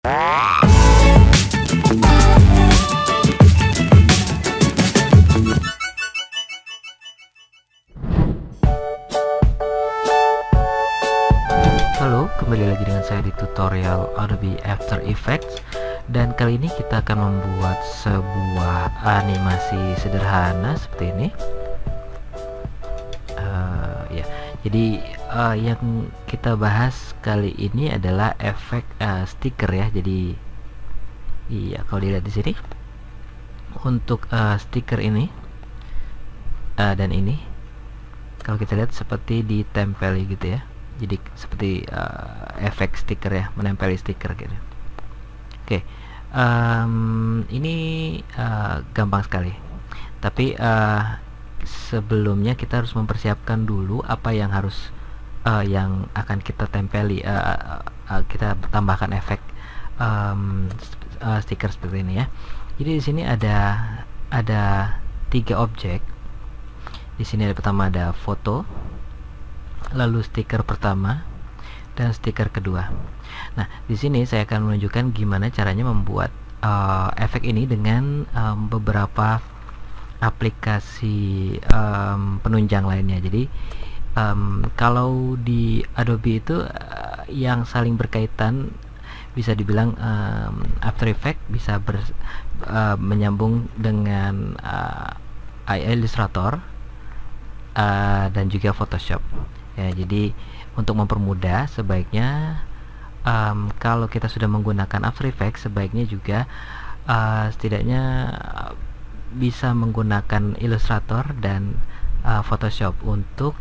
Halo, kembali lagi dengan saya di tutorial Adobe After Effects. Dan kali ini kita akan membuat sebuah animasi sederhana seperti ini. Jadi yang kita bahas kali ini adalah efek stiker ya. Jadi iya, kalau dilihat di sini untuk stiker ini dan ini, kalau kita lihat seperti ditempeli gitu ya. Jadi seperti efek stiker ya, menempeli stiker gitu. Oke, ini gampang sekali. Tapi sebelumnya kita harus mempersiapkan dulu apa yang harus yang akan kita tempeli. Kita tambahkan efek stiker seperti ini ya. Jadi di sini ada 3 objek. Di sini pertama ada foto, lalu stiker pertama dan stiker kedua. Nah, di sini saya akan menunjukkan gimana caranya membuat efek ini dengan beberapa aplikasi penunjang lainnya. Jadi kalau di Adobe itu yang saling berkaitan, bisa dibilang After Effects bisa menyambung dengan Illustrator dan juga Photoshop ya. Jadi untuk mempermudah, sebaiknya kalau kita sudah menggunakan After Effects, sebaiknya juga setidaknya bisa menggunakan Illustrator dan Photoshop untuk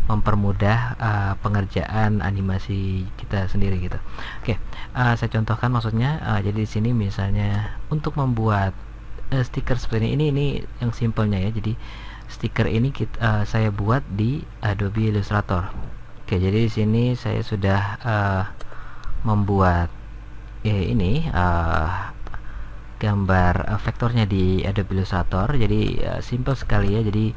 mempermudah pengerjaan animasi kita sendiri gitu. Oke, saya contohkan maksudnya. Jadi di sini misalnya untuk membuat stiker seperti ini yang simpelnya ya. Jadi stiker ini saya buat di Adobe Illustrator. Oke, jadi di sini saya sudah membuat ini gambar vektornya di Adobe Illustrator. Jadi simple sekali ya. Jadi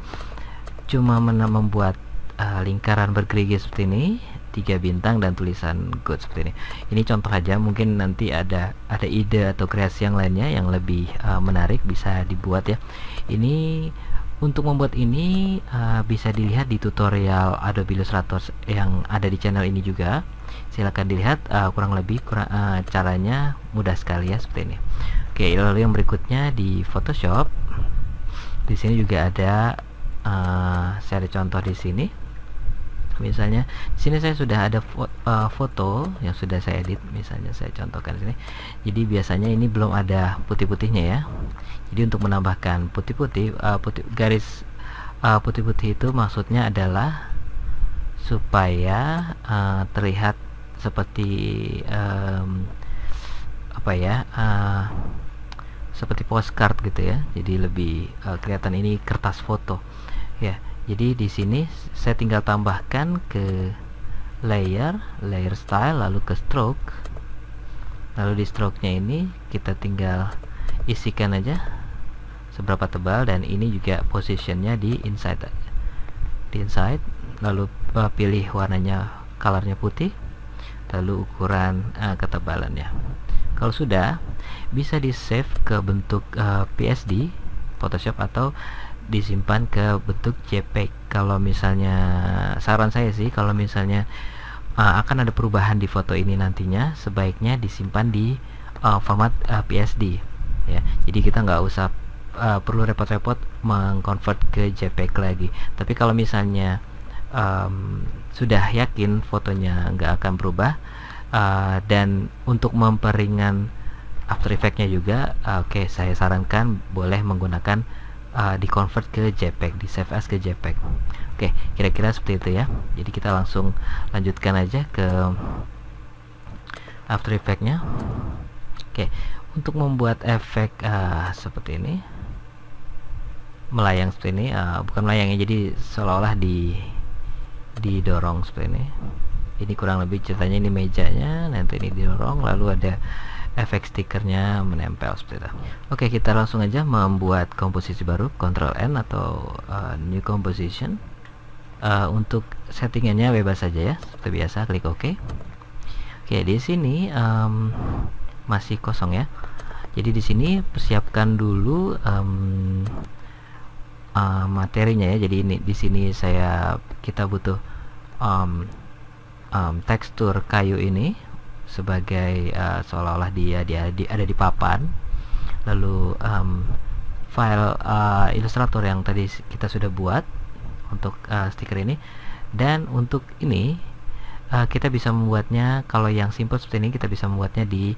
cuma membuat lingkaran bergerigi seperti ini, 3 bintang dan tulisan good seperti ini. Ini contoh aja, mungkin nanti ada ide atau kreasi yang lainnya yang lebih menarik bisa dibuat ya. Ini untuk membuat ini bisa dilihat di tutorial Adobe Illustrator yang ada di channel ini juga. Silahkan dilihat, kurang lebih caranya mudah sekali ya, seperti ini. Oke, lalu yang berikutnya di Photoshop. Di sini juga ada saya ada contoh di sini. Misalnya di sini saya sudah ada foto yang sudah saya edit. Misalnya saya contohkan di sini. Jadi biasanya ini belum ada putih-putihnya ya. Jadi untuk menambahkan putih-putih, garis putih-putih itu maksudnya adalah supaya terlihat seperti apa ya, seperti postcard gitu ya. Jadi lebih kelihatan ini kertas foto ya. Jadi di sini saya tinggal tambahkan ke layer style, lalu ke stroke. Lalu di stroke-nya ini kita tinggal isikan aja seberapa tebal, dan ini juga positionnya di inside. Lalu pilih warnanya, colornya putih, lalu ukuran ketebalannya. Kalau sudah, bisa di save ke bentuk PSD Photoshop atau disimpan ke bentuk JPEG. Kalau misalnya, saran saya sih, kalau misalnya akan ada perubahan di foto ini nantinya, sebaiknya disimpan di format PSD ya. Jadi kita nggak usah perlu repot-repot mengconvert ke JPEG lagi. Tapi kalau misalnya sudah yakin fotonya nggak akan berubah, dan untuk memperingan After Effects-nya juga, oke, saya sarankan boleh menggunakan di-convert ke JPEG, di save as ke JPEG. Oke, kira-kira seperti itu ya. Jadi kita langsung lanjutkan aja ke After Effects-nya. Oke, untuk membuat efek seperti ini, melayang seperti ini, bukan melayang ya, jadi seolah-olah didorong seperti ini. Ini kurang lebih ceritanya, ini mejanya, nanti ini didorong, lalu ada efek stikernya menempel seperti itu. Oke, kita langsung aja membuat komposisi baru, Ctrl N atau New Composition. Untuk settingannya bebas saja ya, seperti biasa, klik OK. Oke, di sini masih kosong ya. Jadi di sini persiapkan dulu materinya ya. Jadi ini di sini kita butuh tekstur kayu ini sebagai seolah-olah dia ada di papan. Lalu file Illustrator yang tadi kita sudah buat untuk stiker ini, dan untuk ini kita bisa membuatnya, kalau yang simple seperti ini kita bisa membuatnya di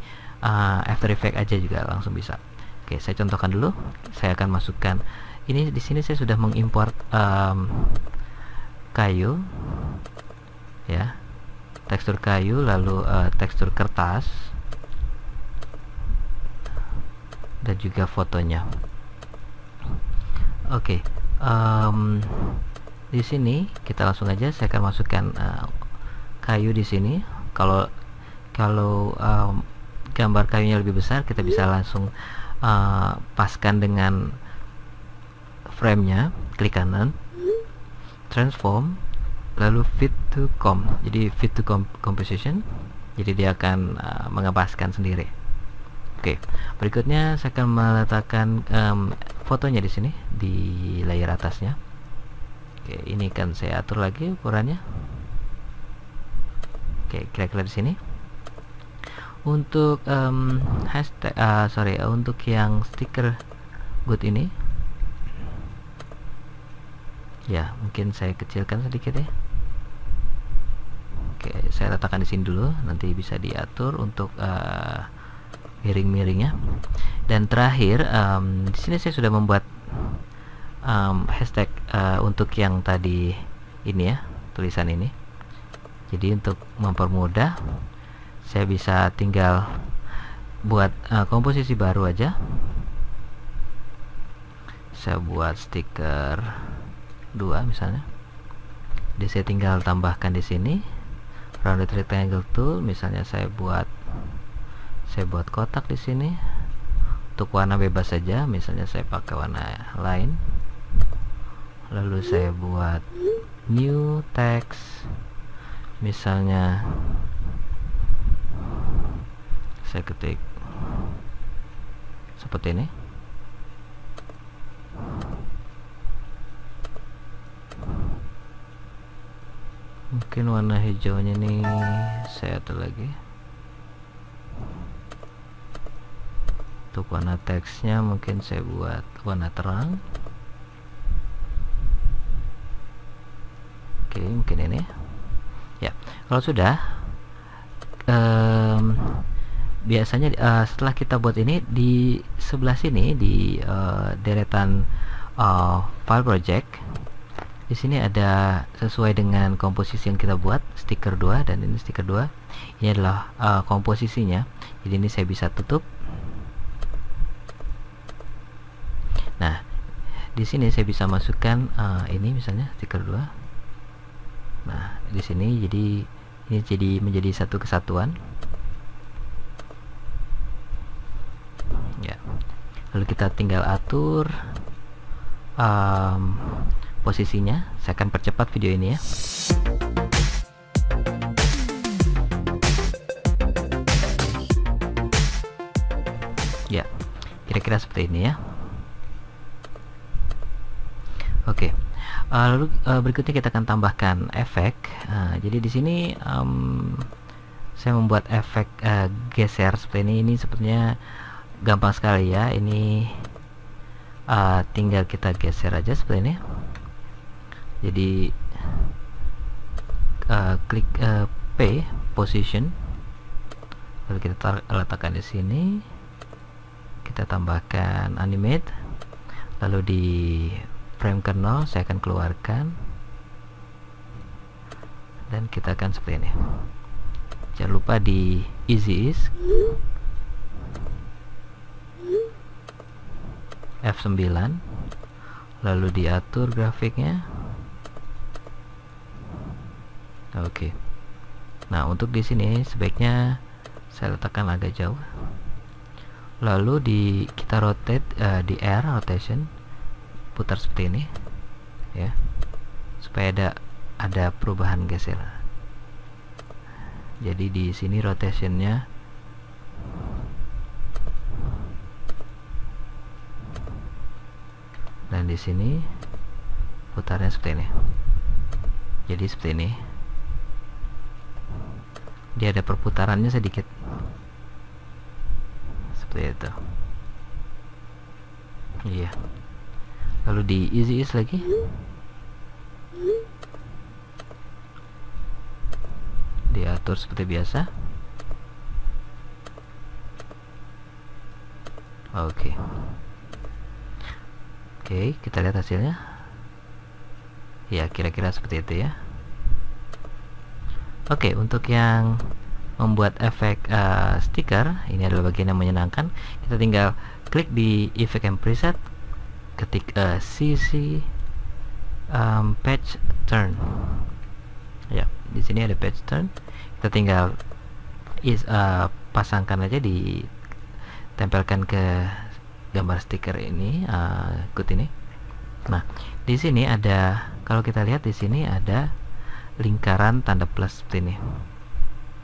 After Effects aja juga langsung bisa. Oke, saya contohkan dulu. Saya akan masukkan ini di sini. Saya sudah mengimport kayu ya, tekstur kayu, lalu tekstur kertas dan juga fotonya. Oke, di sini kita langsung aja, saya akan masukkan kayu di sini. Kalau gambar kayunya lebih besar, kita bisa langsung paskan dengan frame-nya, klik kanan, transform, lalu fit to jadi fit to composition, jadi dia akan mengepaskan sendiri. Oke, berikutnya saya akan meletakkan fotonya di sini di layer atasnya. Oke, ini kan saya atur lagi ukurannya. Oke, kira-kira di sini. Untuk untuk yang stiker good ini ya, mungkin saya kecilkan sedikit ya. Oke, saya letakkan di sini dulu, nanti bisa diatur untuk miring-miringnya. Dan terakhir di sini saya sudah membuat hashtag untuk yang tadi ini ya, tulisan ini. Jadi untuk mempermudah, saya bisa tinggal buat komposisi baru aja. Saya buat stiker 2 misalnya. Jadi saya tinggal tambahkan di sini rounded rectangle tool. Misalnya saya buat kotak di sini. Untuk warna bebas saja, misalnya saya pakai warna lain. Lalu saya buat new text. Misalnya saya ketik seperti ini. Mungkin warna hijaunya nih saya atur lagi. Untuk warna teksnya mungkin saya buat warna terang. Oke, mungkin ini ya. Kalau sudah, biasanya setelah kita buat ini, di sebelah sini di deretan file project, di sini ada sesuai dengan komposisi yang kita buat, stiker 2 dan ini stiker 2. Ini adalah komposisinya. Jadi ini saya bisa tutup. Nah, di sini saya bisa masukkan ini misalnya stiker 2. Nah, di sini jadi ini menjadi satu kesatuan. Ya. Lalu kita tinggal atur posisinya. Saya akan percepat video ini ya. Ya, kira-kira seperti ini ya. Oke. Lalu berikutnya kita akan tambahkan efek. Jadi di sini saya membuat efek geser seperti ini. Ini sepertinya gampang sekali ya. Ini tinggal kita geser aja seperti ini. Jadi klik P position, lalu kita letakkan di sini. Kita tambahkan animate, lalu di frame ke 0 saya akan keluarkan, dan kita akan seperti ini. Jangan lupa di easy ease F9, lalu diatur grafiknya. Oke. Nah, untuk di sini sebaiknya saya letakkan agak jauh. Lalu kita rotate di R rotation, putar seperti ini ya, supaya ada perubahan geser. Jadi di sini rotationnya di sini putarnya seperti ini. Jadi seperti ini, dia ada perputarannya sedikit seperti itu. Iya, lalu di easy ease lagi. Diatur seperti biasa. Oke, kita lihat hasilnya. Ya, kira-kira seperti itu ya. Oke, untuk yang membuat efek stiker, ini adalah bagian yang menyenangkan. Kita tinggal klik di Effect and Preset, ketik CC Page Turn. Ya, di sini ada Page Turn. Kita tinggal pasangkan aja, ditempelkan ke gambar stiker ini, good ini. Nah, di sini ada, kalau kita lihat di sini ada lingkaran tanda plus seperti ini.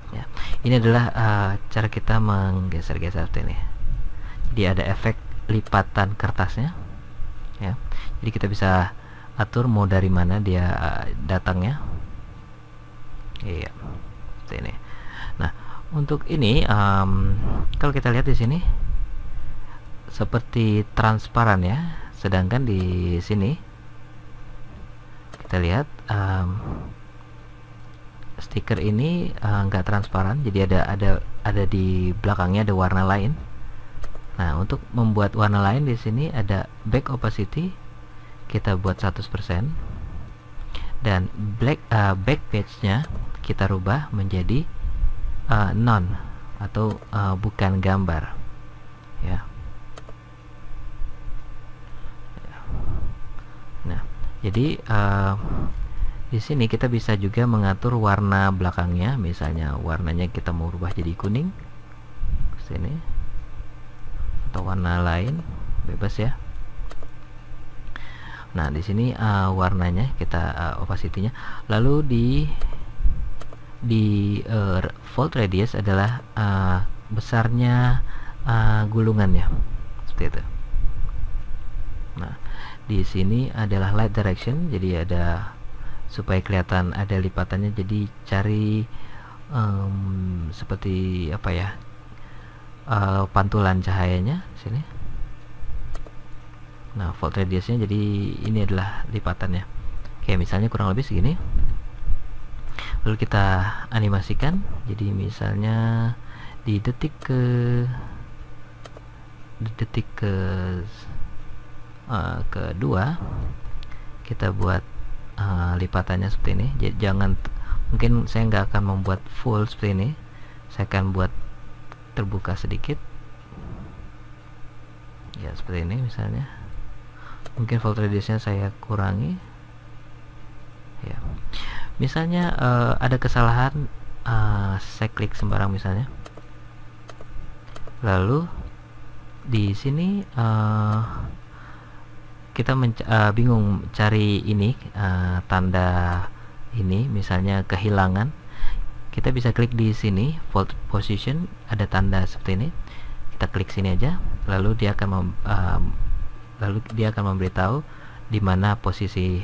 Ya, ini adalah cara kita menggeser-geser seperti ini. Jadi ada efek lipatan kertasnya. Ya, jadi kita bisa atur mau dari mana dia datangnya. Iya, seperti ini. Nah, untuk ini kalau kita lihat di sini seperti transparan ya. Sedangkan di sini kita lihat stiker ini nggak transparan, jadi ada di belakangnya ada warna lain. Nah, untuk membuat warna lain di sini ada back opacity, kita buat 100%, dan back page-nya kita rubah menjadi non atau bukan gambar ya. Nah, jadi di sini kita bisa juga mengatur warna belakangnya. Misalnya warnanya kita mau rubah jadi kuning, sini, atau warna lain, bebas ya. Nah, di sini warnanya kita opacity-nya. Lalu di fold radius adalah besarnya gulungannya, seperti itu. Nah, di sini adalah light direction, jadi ada supaya kelihatan ada lipatannya. Jadi cari seperti apa ya, pantulan cahayanya sini. Nah, fold radiusnya, jadi ini adalah lipatannya. Oke, misalnya kurang lebih segini. Lalu kita animasikan. Jadi misalnya di detik kedua kita buat lipatannya seperti ini. Jangan, mungkin saya nggak akan membuat full seperti ini, saya akan buat terbuka sedikit ya, seperti ini misalnya. Mungkin fold radiusnya saya kurangi ya. Misalnya ada kesalahan, saya klik sembarang misalnya, lalu di sini kita bingung cari ini tanda ini, misalnya kehilangan. Kita bisa klik di sini fold position, ada tanda seperti ini, kita klik sini aja, lalu dia akan memberitahu di mana posisi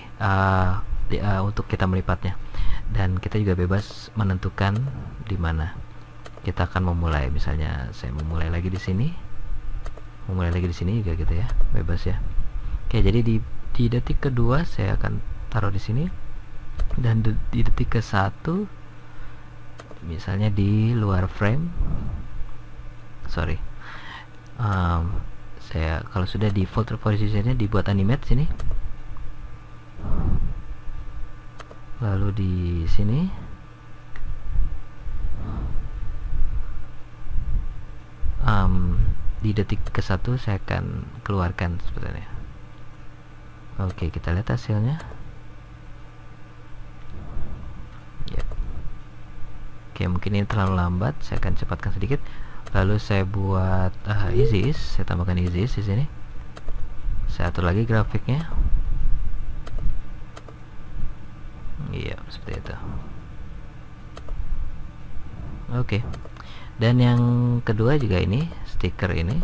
untuk kita melipatnya. Dan kita juga bebas menentukan di mana kita akan memulai. Misalnya saya memulai lagi di sini, juga gitu ya, bebas ya. Oke, jadi di detik kedua saya akan taruh di sini, dan di detik ke-1 misalnya di luar frame, saya kalau sudah di fold positionnya dibuat animate sini, lalu di sini di detik ke-1 saya akan keluarkan seperti ini. Oke, kita lihat hasilnya ya. Oke, mungkin ini terlalu lambat, saya akan cepatkan sedikit. Lalu saya buat easy ease, saya tambahkan easy ease di sini. Saya atur lagi grafiknya. Iya, seperti itu. Oke. Dan yang kedua juga ini, stiker ini.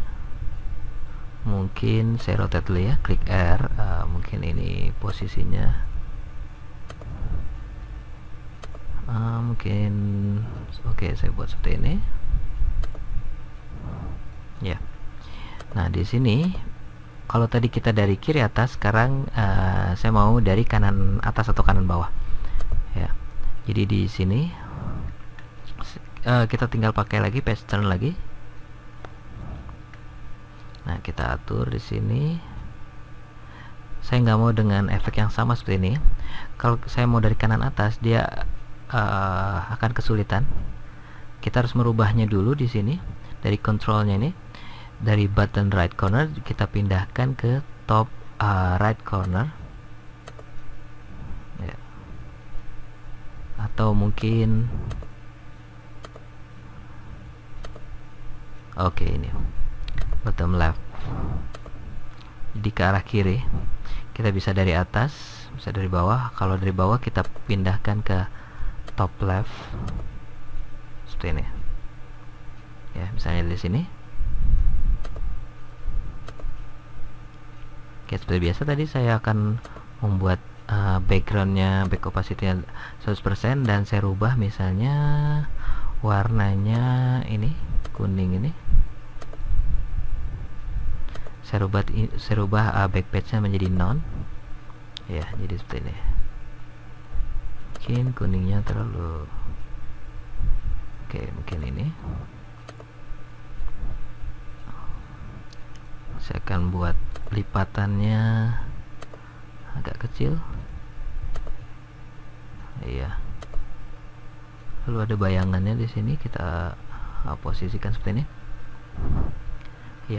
Mungkin saya rotate dulu ya, klik R. Mungkin ini posisinya mungkin oke, saya buat seperti ini ya. Nah, di sini kalau tadi kita dari kiri atas, sekarang saya mau dari kanan atas atau kanan bawah ya. Jadi di sini kita tinggal pakai lagi page turn lagi. Nah, kita atur di sini. Saya nggak mau dengan efek yang sama seperti ini. Kalau saya mau dari kanan atas, dia akan kesulitan. Kita harus merubahnya dulu di sini. Dari kontrolnya ini, dari button right corner kita pindahkan ke top right corner ya. Atau mungkin oke, ini bottom left. Jadi ke arah kiri. Kita bisa dari atas, bisa dari bawah. Kalau dari bawah kita pindahkan ke top left seperti ini ya, misalnya di sini. Oke, seperti biasa tadi saya akan membuat backgroundnya, back opacity-nya 100%, dan saya rubah misalnya warnanya ini kuning ini. Saya rubah back page-nya menjadi none ya, jadi seperti ini. Mungkin kuningnya terlalu oke, mungkin ini saya akan buat lipatannya agak kecil iya. Lalu ada bayangannya di sini, kita posisikan seperti ini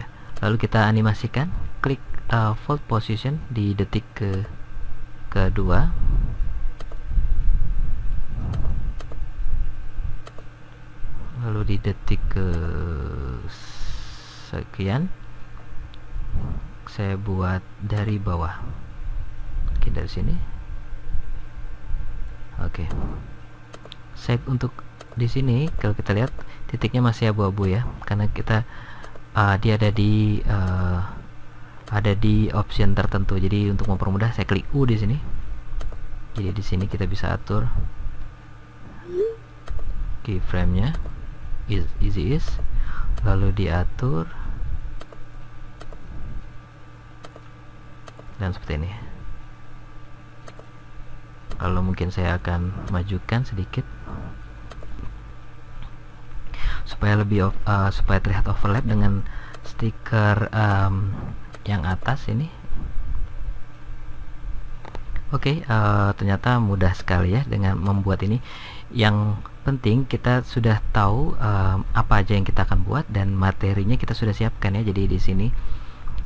ya. Lalu kita animasikan, klik fold position di detik kedua. Lalu di detik ke sekian saya buat dari bawah, mungkin dari sini. Oke. Save untuk di sini. Kalau kita lihat titiknya masih abu-abu ya, karena kita dia ada di option tertentu. Jadi untuk mempermudah saya klik U di sini. Jadi di sini kita bisa atur keyframe-nya, easy ease, lalu diatur dan seperti ini. Kalau mungkin saya akan majukan sedikit supaya lebih supaya terlihat overlap dengan stiker yang atas ini. Oke, ternyata mudah sekali ya dengan membuat ini. Yang penting kita sudah tahu apa aja yang kita akan buat dan materinya kita sudah siapkan ya. Jadi di sini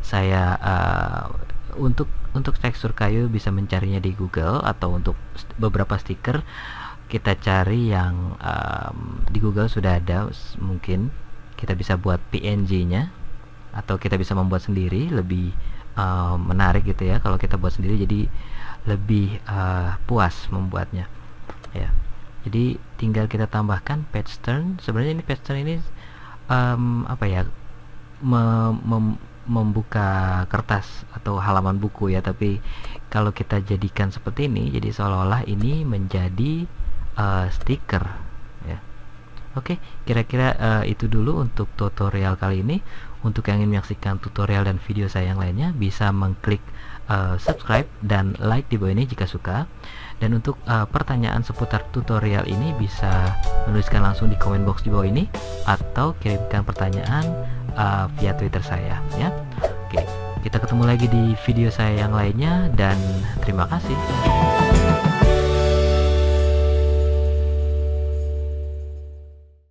saya untuk tekstur kayu bisa mencarinya di Google, atau untuk beberapa stiker kita cari yang di Google sudah ada. Mungkin kita bisa buat PNG-nya, atau kita bisa membuat sendiri, lebih menarik gitu ya kalau kita buat sendiri, jadi lebih puas membuatnya ya. Jadi tinggal kita tambahkan page turn. Sebenarnya ini page turn ini apa ya, membuka kertas atau halaman buku ya, tapi kalau kita jadikan seperti ini, jadi seolah-olah ini menjadi stiker ya. Oke, kira-kira itu dulu untuk tutorial kali ini. Untuk yang ingin menyaksikan tutorial dan video saya yang lainnya, bisa mengklik subscribe dan like di bawah ini jika suka. Dan untuk pertanyaan seputar tutorial ini bisa menuliskan langsung di komen box di bawah ini, atau kirimkan pertanyaan via Twitter saya ya. Oke, kita ketemu lagi di video saya yang lainnya, dan terima kasih.